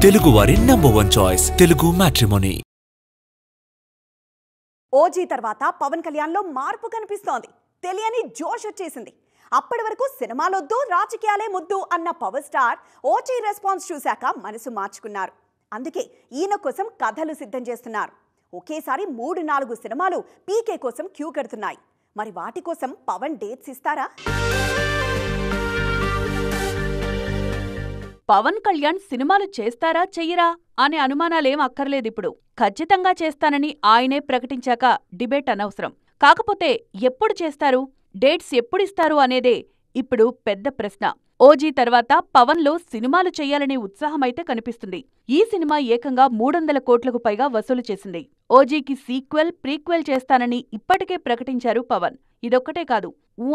తెలుగువారి number 1 choice Telugu matrimony. OG తర్వాత పవన్ కళ్యాణ్ లో మార్పు కనిపిస్తోంది. తెలియని జోష్ వచ్చేసింది. అప్పటి వరకు సినిమాలొద్దు రాజకీయాలే ముద్దు అన్న పవర్ స్టార్ ఓజీ రెస్పాన్స్ చూశాక మనసు మార్చుకున్నారు. అందుకే ఈయన కోసం కథలు సిద్ధం చేస్తున్నారు. ఒకేసారి 3-4 సినిమాలు పీకే కోసం క్యూ కడుతున్నాయి. మరి వాటి కోసం పవన్ డేట్స్ ఇస్తారా? పవన్ కళ్యాణ్ సినిమాలు చేస్తారా చెయ్యరా అనే అనుమానాలేం అక్కర్లేదిప్పుడు. ఖచ్చితంగా చేస్తానని ఆయనే ప్రకటించాక డిబేట్ అనవసరం. కాకపోతే ఎప్పుడు చేస్తారు, డేట్స్ ఎప్పుడిస్తారు అనేదే ఇప్పుడు పెద్ద ప్రశ్న. ఓజీ తర్వాత పవన్లో సినిమాలు చెయ్యాలనే ఉత్సాహమైతే కనిపిస్తుంది. ఈ సినిమా ఏకంగా 300 కోట్లకు పైగా వసూలు చేసింది. ఓజీకి సీక్వెల్, ప్రీక్వెల్ చేస్తానని ఇప్పటికే ప్రకటించారు పవన్. ఇదొక్కటే కాదు,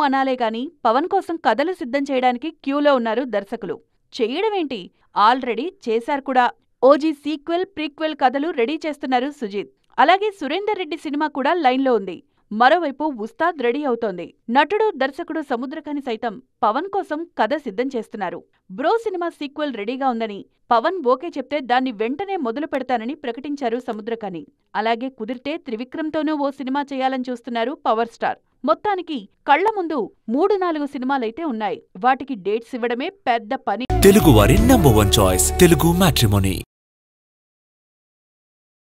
అనాలే గాని పవన్ కోసం కథలు సిద్ధం చేయడానికి క్యూలో ఉన్నారు దర్శకులు. చెయ్యడమేంటి, ఆల్రెడీ చేశారు కూడా. ఓజీ సీక్వెల్, ప్రీక్వెల్ కథలు రెడీ చేస్తున్నారు సుజిత్. అలాగే సురేందర్ రెడ్డి సినిమా కూడా లైన్లో ఉంది. మరోవైపు ఉస్తాద్ రెడీ అవుతోంది. నటుడు, దర్శకుడు సముద్రఖని సైతం పవన్ కోసం కథ సిద్ధం చేస్తున్నారు. బ్రో సినిమా సీక్వెల్ రెడీగా ఉందని, పవన్ ఓకే చెప్తే దాన్ని వెంటనే మొదలు పెడతానని ప్రకటించారు సముద్రఖని. అలాగే కుదిరితే త్రివిక్రమ్తోనూ ఓ సినిమా చేయాలని చూస్తున్నారు పవర్ స్టార్. మొత్తానికి కళ్ల ముందు 3-4 సినిమాలైతే ఉన్నాయి. వాటికి డేట్స్ ఇవ్వడమే పెద్ద పని. తెలుగువారి నంబర్ 1 చాయిస్ తెలుగు మ్యాట్రిమోనీ.